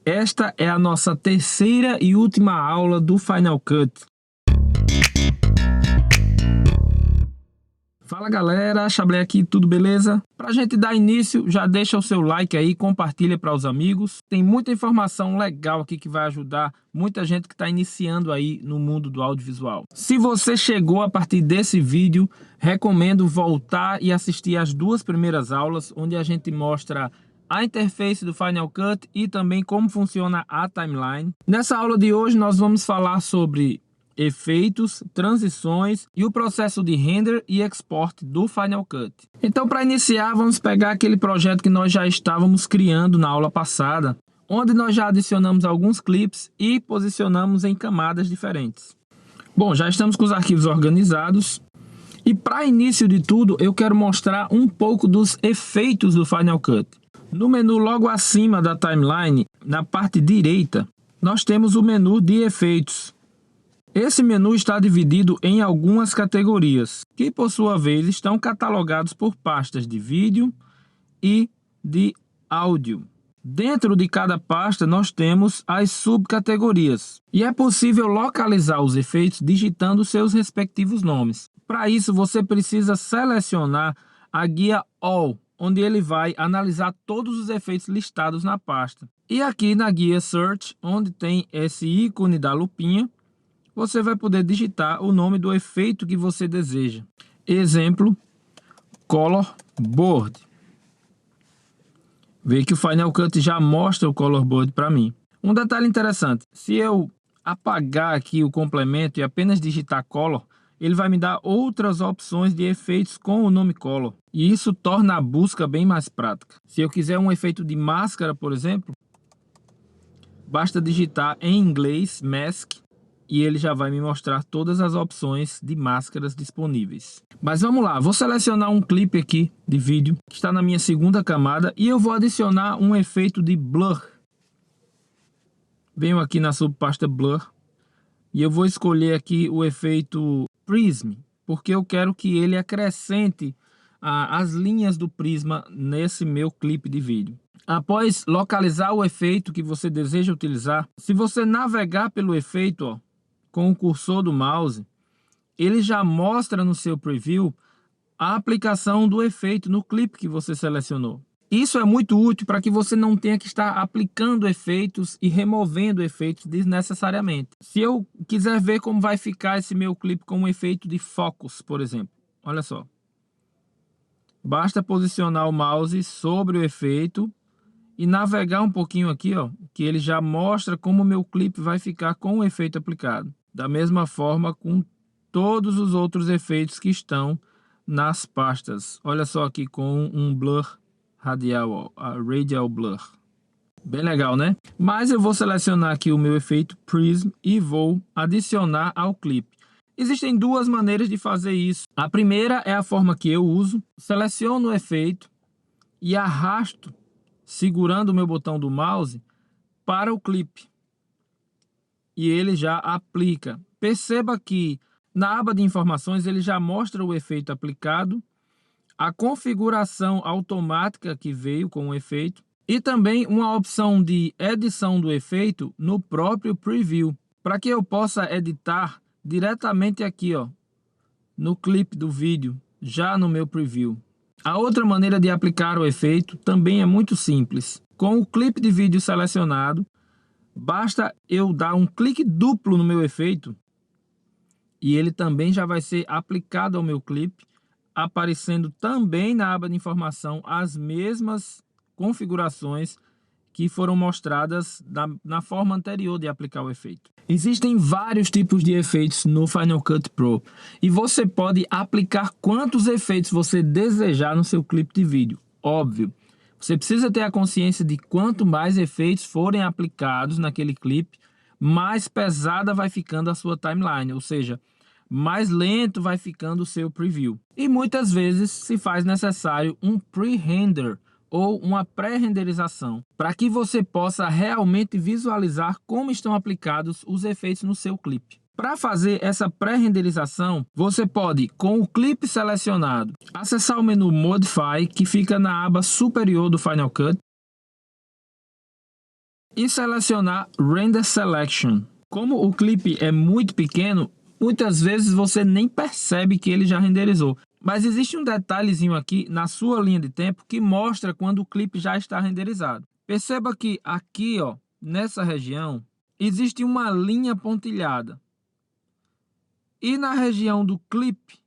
Esta é a nossa terceira e última aula do Final Cut. Fala galera, Chablé aqui, tudo beleza? Pra gente dar início, já deixa o seu like aí, compartilha para os amigos. Tem muita informação legal aqui que vai ajudar muita gente que está iniciando aí no mundo do audiovisual. Se você chegou a partir desse vídeo, recomendo voltar e assistir as duas primeiras aulas, onde a gente mostra a interface do Final Cut e também como funciona a timeline. Nessa aula de hoje nós vamos falar sobre efeitos, transições e o processo de render e export do Final Cut. Então, para iniciar, vamos pegar aquele projeto que nós já estávamos criando na aula passada, onde nós já adicionamos alguns clips e posicionamos em camadas diferentes. Bom, já estamos com os arquivos organizados. E para início de tudo, eu quero mostrar um pouco dos efeitos do Final Cut. No menu logo acima da timeline, na parte direita, nós temos o menu de efeitos. Esse menu está dividido em algumas categorias, que por sua vez estão catalogados por pastas de vídeo e de áudio. Dentro de cada pasta nós temos as subcategorias e é possível localizar os efeitos digitando seus respectivos nomes. Para isso você precisa selecionar a guia All, onde ele vai analisar todos os efeitos listados na pasta. E aqui na guia Search, onde tem esse ícone da lupinha, você vai poder digitar o nome do efeito que você deseja. Exemplo, Color Board. Vê que o Final Cut já mostra o Color Board para mim. Um detalhe interessante, se eu apagar aqui o complemento e apenas digitar Color, ele vai me dar outras opções de efeitos com o nome Color. E isso torna a busca bem mais prática. Se eu quiser um efeito de máscara, por exemplo, basta digitar em inglês Mask e ele já vai me mostrar todas as opções de máscaras disponíveis. Mas vamos lá, vou selecionar um clipe aqui de vídeo que está na minha segunda camada e eu vou adicionar um efeito de Blur. Venho aqui na subpasta Blur e eu vou escolher aqui o efeito Prism, porque eu quero que ele acrescente as linhas do prisma nesse meu clipe de vídeo. Após localizar o efeito que você deseja utilizar, se você navegar pelo efeito, ó, com o cursor do mouse, ele já mostra no seu preview a aplicação do efeito no clipe que você selecionou. Isso é muito útil para que você não tenha que estar aplicando efeitos e removendo efeitos desnecessariamente. Se eu quiser ver como vai ficar esse meu clipe com um efeito de focus, por exemplo, olha só. Basta posicionar o mouse sobre o efeito e navegar um pouquinho aqui, ó, que ele já mostra como o meu clipe vai ficar com o efeito aplicado. Da mesma forma com todos os outros efeitos que estão nas pastas. Olha só aqui com um blur radial, ó, a radial blur. Bem legal, né? Mas eu vou selecionar aqui o meu efeito Prism e vou adicionar ao clipe. Existem duas maneiras de fazer isso. A primeira é a forma que eu uso. Seleciono o efeito e arrasto, segurando o meu botão do mouse, para o clipe. E ele já aplica. Perceba que na aba de informações ele já mostra o efeito aplicado, a configuração automática que veio com o efeito e também uma opção de edição do efeito no próprio preview, para que eu possa editar diretamente aqui, ó, no clipe do vídeo, já no meu preview. A outra maneira de aplicar o efeito também é muito simples. Com o clipe de vídeo selecionado, basta eu dar um clique duplo no meu efeito e ele também já vai ser aplicado ao meu clipe, aparecendo também na aba de informação as mesmas configurações que foram mostradas na forma anterior de aplicar o efeito. Existem vários tipos de efeitos no Final Cut Pro e você pode aplicar quantos efeitos você desejar no seu clipe de vídeo. Óbvio, você precisa ter a consciência de quanto mais efeitos forem aplicados naquele clipe, mais pesada vai ficando a sua timeline, ou seja, mais lento vai ficando o seu preview. E muitas vezes se faz necessário um pre-render ou uma pré-renderização, para que você possa realmente visualizar como estão aplicados os efeitos no seu clipe. Para fazer essa pré-renderização, você pode, com o clipe selecionado, acessar o menu Modify, que fica na aba superior do Final Cut. e selecionar Render Selection. Como o clipe é muito pequeno, muitas vezes você nem percebe que ele já renderizou. Mas existe um detalhezinho aqui na sua linha de tempo que mostra quando o clipe já está renderizado. Perceba que aqui, ó, nessa região, existe uma linha pontilhada. E na região do clipe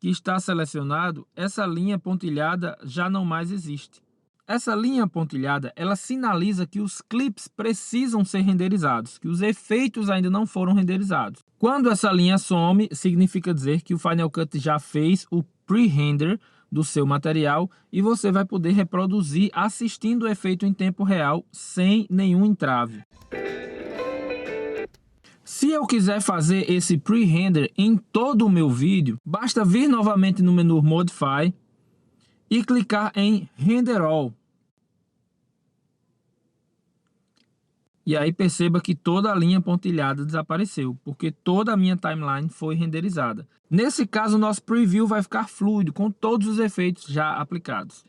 que está selecionado, essa linha pontilhada já não mais existe. Essa linha pontilhada, ela sinaliza que os clipes precisam ser renderizados, que os efeitos ainda não foram renderizados. Quando essa linha some, significa dizer que o Final Cut já fez o pre-render do seu material e você vai poder reproduzir assistindo o efeito em tempo real sem nenhum entrave. Se eu quiser fazer esse pre-render em todo o meu vídeo, basta vir novamente no menu Modify e clicar em Render All. E aí perceba que toda a linha pontilhada desapareceu, porque toda a minha timeline foi renderizada. Nesse caso, o nosso preview vai ficar fluido, com todos os efeitos já aplicados.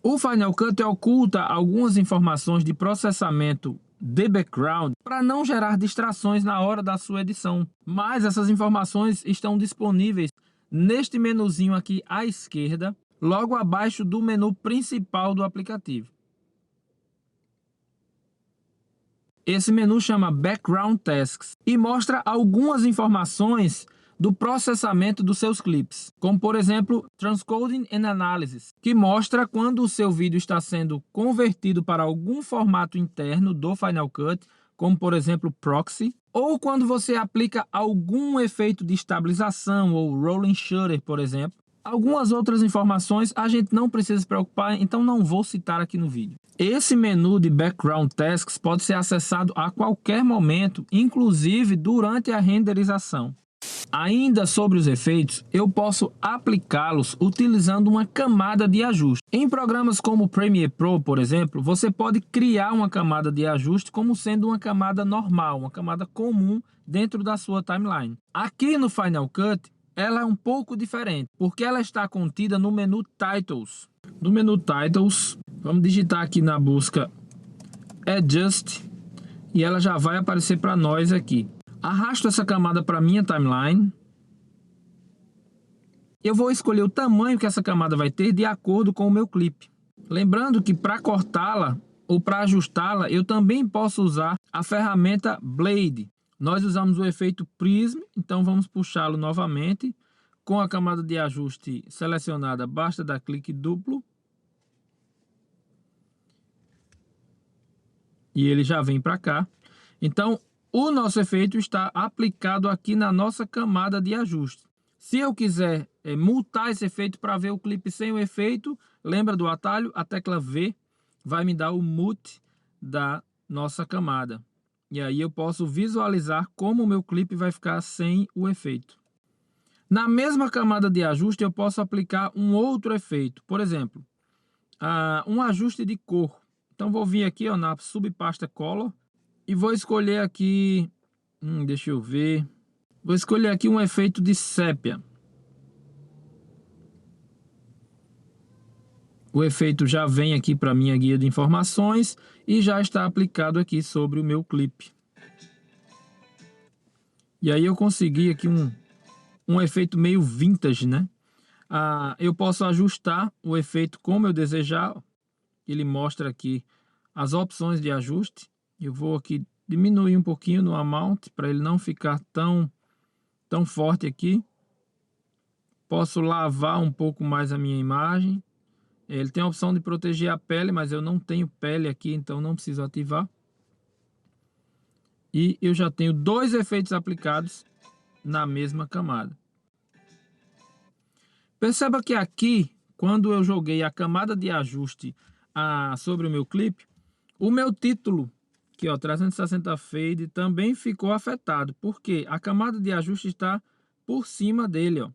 O Final Cut oculta algumas informações de processamento de background para não gerar distrações na hora da sua edição. Mas essas informações estão disponíveis neste menuzinho aqui à esquerda, logo abaixo do menu principal do aplicativo. Esse menu chama Background Tasks e mostra algumas informações do processamento dos seus clipes, como por exemplo Transcoding and Analysis, que mostra quando o seu vídeo está sendo convertido para algum formato interno do Final Cut, como por exemplo Proxy, ou quando você aplica algum efeito de estabilização ou Rolling Shutter, por exemplo. Algumas outras informações a gente não precisa se preocupar, então não vou citar aqui no vídeo. Esse menu de Background Tasks pode ser acessado a qualquer momento, inclusive durante a renderização. Ainda sobre os efeitos, eu posso aplicá-los utilizando uma camada de ajuste. Em programas como o Premiere Pro, por exemplo, você pode criar uma camada de ajuste como sendo uma camada normal, uma camada comum dentro da sua timeline. Aqui no Final Cut, ela é um pouco diferente, porque ela está contida no menu Titles. No menu Titles, vamos digitar aqui na busca Adjust e ela já vai aparecer para nós aqui. Arrasto essa camada para minha timeline. Eu vou escolher o tamanho que essa camada vai ter de acordo com o meu clipe. Lembrando que para cortá-la ou para ajustá-la, eu também posso usar a ferramenta Blade. Nós usamos o efeito Prism, então vamos puxá-lo novamente. Com a camada de ajuste selecionada, basta dar clique duplo. E ele já vem para cá. Então, o nosso efeito está aplicado aqui na nossa camada de ajuste. Se eu quiser mutar esse efeito para ver o clipe sem o efeito, lembra do atalho? A tecla V vai me dar o mute da nossa camada. E aí eu posso visualizar como o meu clipe vai ficar sem o efeito. Na mesma camada de ajuste eu posso aplicar um outro efeito. Por exemplo, um ajuste de cor. Então vou vir aqui ó, na subpasta Color e vou escolher aqui, deixa eu ver, vou escolher aqui um efeito de sépia. O efeito já vem aqui para minha guia de informações e já está aplicado aqui sobre o meu clipe. E aí eu consegui aqui um efeito meio vintage, né? Eu posso ajustar o efeito como eu desejar. Ele mostra aqui as opções de ajuste. Eu vou aqui diminuir um pouquinho no amount para ele não ficar tão forte aqui. Posso lavar um pouco mais a minha imagem. Ele tem a opção de proteger a pele, mas eu não tenho pele aqui, então não preciso ativar. E eu já tenho dois efeitos aplicados na mesma camada. Perceba que aqui, quando eu joguei a camada de ajuste sobre o meu clipe, o meu título, que ó, 360 Fade, também ficou afetado, porque a camada de ajuste está por cima dele, ó.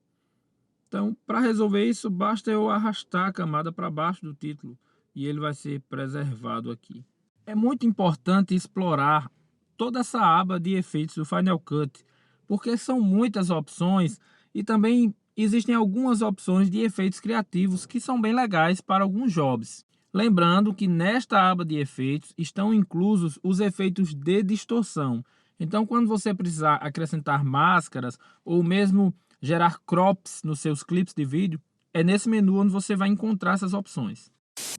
Então, para resolver isso, basta eu arrastar a camada para baixo do título e ele vai ser preservado aqui. É muito importante explorar toda essa aba de efeitos do Final Cut, porque são muitas opções e também existem algumas opções de efeitos criativos que são bem legais para alguns jobs. Lembrando que nesta aba de efeitos estão inclusos os efeitos de distorção. Então, quando você precisar acrescentar máscaras ou mesmo gerar crops nos seus clipes de vídeo, é nesse menu onde você vai encontrar essas opções.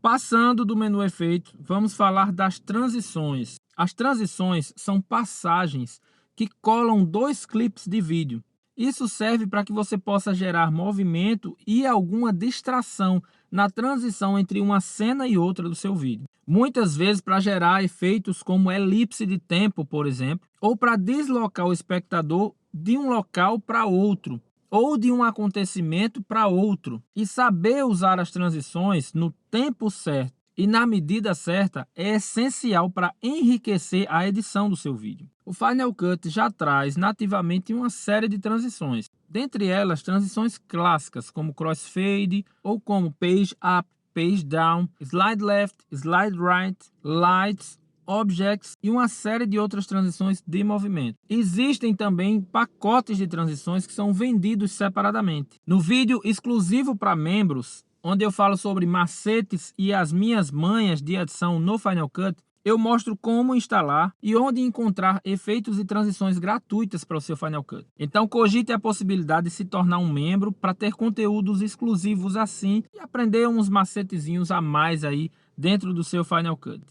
Passando do menu efeitos, vamos falar das transições. As transições são passagens que colam dois clipes de vídeo. Isso serve para que você possa gerar movimento e alguma distração na transição entre uma cena e outra do seu vídeo. Muitas vezes para gerar efeitos como elipse de tempo, por exemplo, ou para deslocar o espectador de um local para outro, ou de um acontecimento para outro. E saber usar as transições no tempo certo e na medida certa é essencial para enriquecer a edição do seu vídeo. O Final Cut já traz nativamente uma série de transições. Dentre elas, transições clássicas como crossfade ou como page up, page down, slide left, slide right, lights, objects e uma série de outras transições de movimento. Existem também pacotes de transições que são vendidos separadamente. No vídeo exclusivo para membros, onde eu falo sobre macetes e as minhas manhas de edição no Final Cut, eu mostro como instalar e onde encontrar efeitos e transições gratuitas para o seu Final Cut. Então cogite a possibilidade de se tornar um membro para ter conteúdos exclusivos assim e aprender uns macetezinhos a mais aí dentro do seu Final Cut.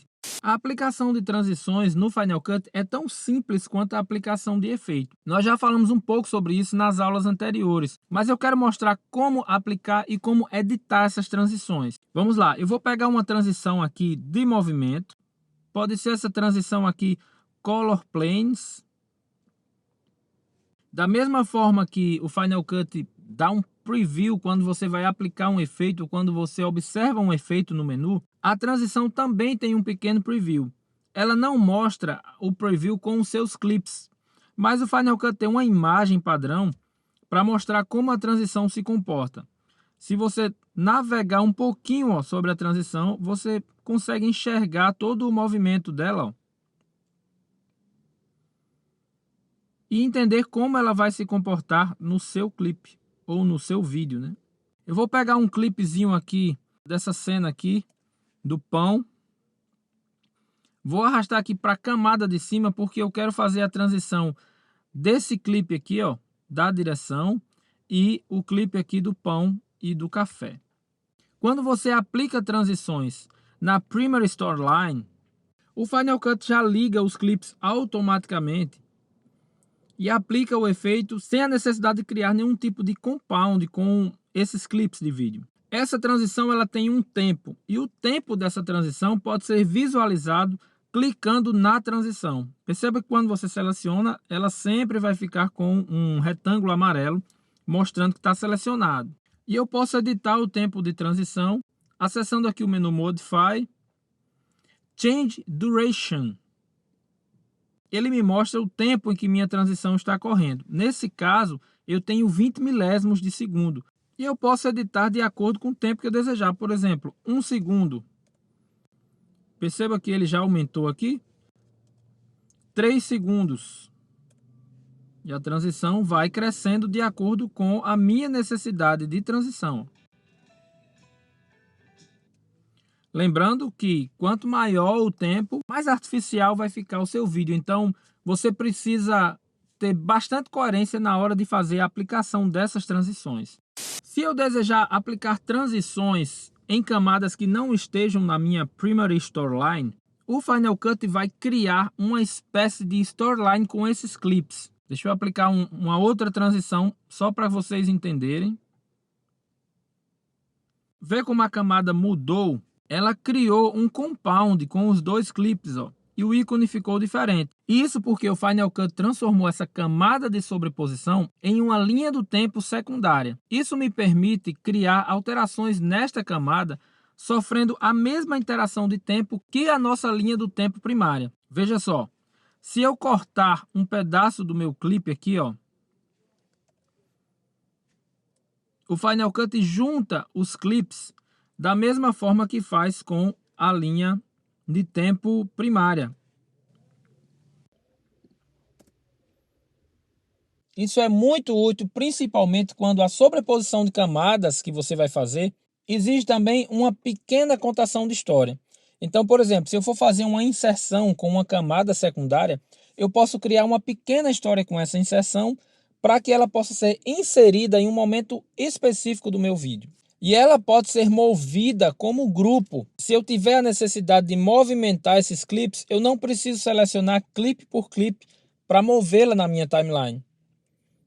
A aplicação de transições no Final Cut é tão simples quanto a aplicação de efeito. Nós já falamos um pouco sobre isso nas aulas anteriores, mas eu quero mostrar como aplicar e como editar essas transições. Vamos lá, eu vou pegar uma transição aqui de movimento. Pode ser essa transição aqui, Color Planes. Da mesma forma que o Final Cut dá um preview quando você vai aplicar um efeito, quando você observa um efeito no menu, a transição também tem um pequeno preview. Ela não mostra o preview com os seus clips, mas o Final Cut tem uma imagem padrão para mostrar como a transição se comporta. Se você navegar um pouquinho sobre a transição, você consegue enxergar todo o movimento dela, e entender como ela vai se comportar no seu clipe ou no seu vídeo, né? Eu vou pegar um clipezinho aqui dessa cena aqui do pão. Vou arrastar aqui para a camada de cima porque eu quero fazer a transição desse clipe aqui, ó, da direção, e o clipe aqui do pão e do café. Quando você aplica transições na Primary Storyline, o Final Cut já liga os clipes automaticamente e aplica o efeito sem a necessidade de criar nenhum tipo de compound com esses clipes de vídeo. Essa transição ela tem um tempo e o tempo dessa transição pode ser visualizado clicando na transição. Perceba que quando você seleciona, ela sempre vai ficar com um retângulo amarelo mostrando que está selecionado. E eu posso editar o tempo de transição acessando aqui o menu Modify, Change Duration. Ele me mostra o tempo em que minha transição está correndo. Nesse caso, eu tenho 20 milésimos de segundo. E eu posso editar de acordo com o tempo que eu desejar. Por exemplo, 1 segundo. Perceba que ele já aumentou aqui. 3 segundos. E a transição vai crescendo de acordo com a minha necessidade de transição. Lembrando que quanto maior o tempo, mais artificial vai ficar o seu vídeo. Então, você precisa ter bastante coerência na hora de fazer a aplicação dessas transições. Se eu desejar aplicar transições em camadas que não estejam na minha Primary Storyline, o Final Cut vai criar uma espécie de storyline com esses clips. Deixa eu aplicar uma outra transição só para vocês entenderem. Vê como a camada mudou? Ela criou um compound com os dois clipes, ó, e o ícone ficou diferente. Isso porque o Final Cut transformou essa camada de sobreposição em uma linha do tempo secundária. Isso me permite criar alterações nesta camada, sofrendo a mesma interação de tempo que a nossa linha do tempo primária. Veja só, se eu cortar um pedaço do meu clipe aqui, ó, o Final Cut junta os clips da mesma forma que faz com a linha de tempo primária. Isso é muito útil, principalmente quando a sobreposição de camadas que você vai fazer exige também uma pequena contação de história. Então, por exemplo, se eu for fazer uma inserção com uma camada secundária, eu posso criar uma pequena história com essa inserção para que ela possa ser inserida em um momento específico do meu vídeo. E ela pode ser movida como grupo. Se eu tiver a necessidade de movimentar esses clipes, eu não preciso selecionar clipe por clipe para movê-la na minha timeline.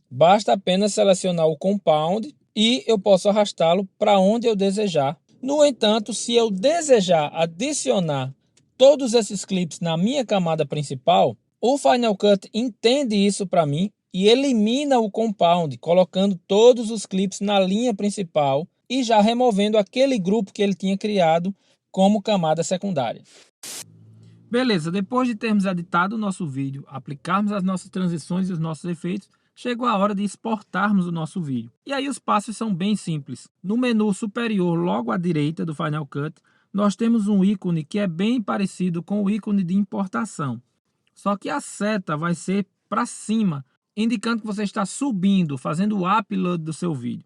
Basta apenas selecionar o compound e eu posso arrastá-lo para onde eu desejar. No entanto, se eu desejar adicionar todos esses clipes na minha camada principal, o Final Cut entende isso para mim e elimina o compound, colocando todos os clipes na linha principal e já removendo aquele grupo que ele tinha criado como camada secundária. Beleza, depois de termos editado o nosso vídeo, aplicarmos as nossas transições e os nossos efeitos, chegou a hora de exportarmos o nosso vídeo. E aí os passos são bem simples. No menu superior, logo à direita do Final Cut, nós temos um ícone que é bem parecido com o ícone de importação. Só que a seta vai ser para cima, indicando que você está subindo, fazendo o upload do seu vídeo.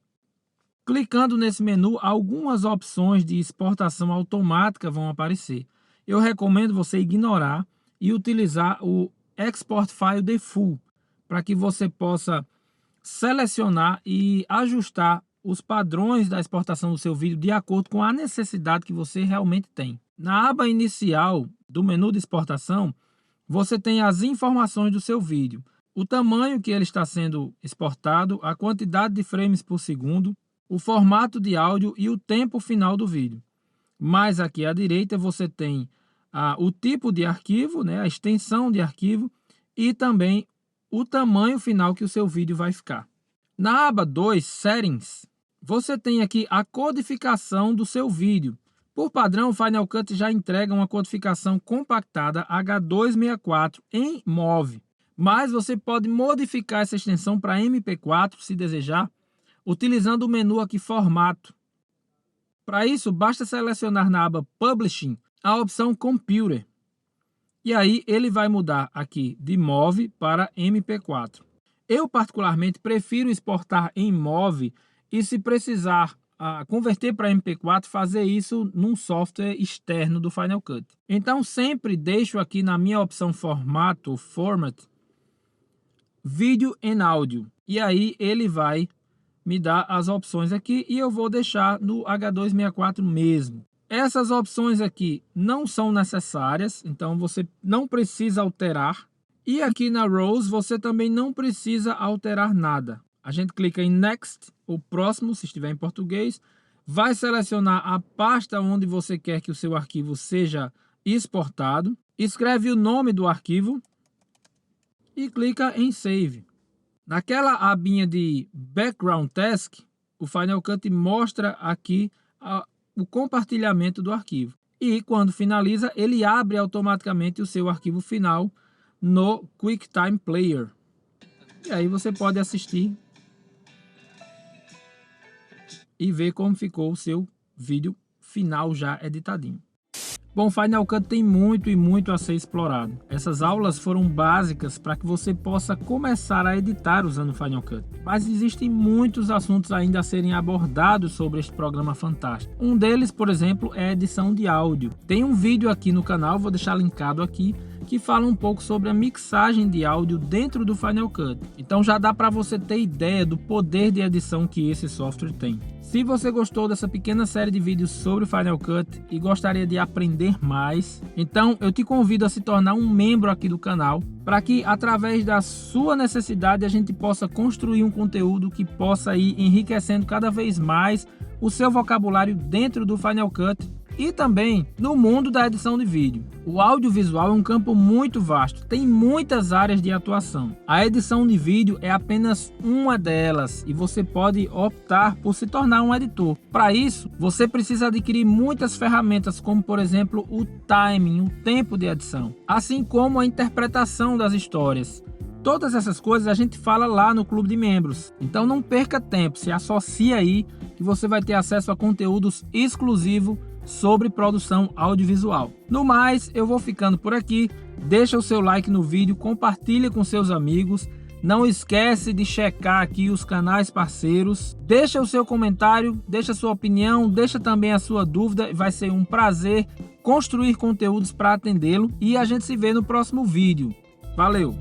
Clicando nesse menu, algumas opções de exportação automática vão aparecer. Eu recomendo você ignorar e utilizar o Export File Default, para que você possa selecionar e ajustar os padrões da exportação do seu vídeo de acordo com a necessidade que você realmente tem. Na aba inicial do menu de exportação, você tem as informações do seu vídeo, o tamanho que ele está sendo exportado, a quantidade de frames por segundo, o formato de áudio e o tempo final do vídeo. Mais aqui à direita você tem o tipo de arquivo, né, a extensão de arquivo e também o tamanho final que o seu vídeo vai ficar. Na aba 2, Settings, você tem aqui a codificação do seu vídeo. Por padrão, o Final Cut já entrega uma codificação compactada H264 em MOV, mas você pode modificar essa extensão para MP4 se desejar, utilizando o menu aqui Formato. Para isso, basta selecionar na aba Publishing a opção Computer. E aí ele vai mudar aqui de MOV para MP4. Eu particularmente prefiro exportar em MOV e se precisar converter para MP4, fazer isso num software externo do Final Cut. Então sempre deixo aqui na minha opção Formato, Format, Vídeo e Áudio. E aí ele vai me dar as opções aqui e eu vou deixar no H264 mesmo. Essas opções aqui não são necessárias, então você não precisa alterar. E aqui na Rows você também não precisa alterar nada. A gente clica em Next, ou Próximo, se estiver em português. Vai selecionar a pasta onde você quer que o seu arquivo seja exportado. Escreve o nome do arquivo e clica em Save. Naquela abinha de Background Task, o Final Cut mostra aqui o compartilhamento do arquivo. E quando finaliza, ele abre automaticamente o seu arquivo final no QuickTime Player. E aí você pode assistir e ver como ficou o seu vídeo final já editadinho. Bom, Final Cut tem muito e muito a ser explorado. Essas aulas foram básicas para que você possa começar a editar usando o Final Cut. Mas existem muitos assuntos ainda a serem abordados sobre este programa fantástico. Um deles, por exemplo, é a edição de áudio. Tem um vídeo aqui no canal, vou deixar linkado aqui, que fala um pouco sobre a mixagem de áudio dentro do Final Cut. Então já dá para você ter ideia do poder de edição que esse software tem. Se você gostou dessa pequena série de vídeos sobre o Final Cut e gostaria de aprender mais, então eu te convido a se tornar um membro aqui do canal, para que através da sua necessidade a gente possa construir um conteúdo que possa ir enriquecendo cada vez mais o seu vocabulário dentro do Final Cut e também no mundo da edição de vídeo. O audiovisual é um campo muito vasto, tem muitas áreas de atuação. A edição de vídeo é apenas uma delas e você pode optar por se tornar um editor. Para isso, você precisa adquirir muitas ferramentas, como por exemplo o timing, o tempo de edição, assim como a interpretação das histórias. Todas essas coisas a gente fala lá no Clube de Membros. Então não perca tempo, se associe aí que você vai ter acesso a conteúdos exclusivos sobre produção audiovisual. No mais, eu vou ficando por aqui. Deixa o seu like no vídeo, compartilhe com seus amigos. Não esquece de checar aqui os canais parceiros. Deixa o seu comentário, deixa a sua opinião, deixa também a sua dúvida. Vai ser um prazer construir conteúdos para atendê-lo. E a gente se vê no próximo vídeo. Valeu!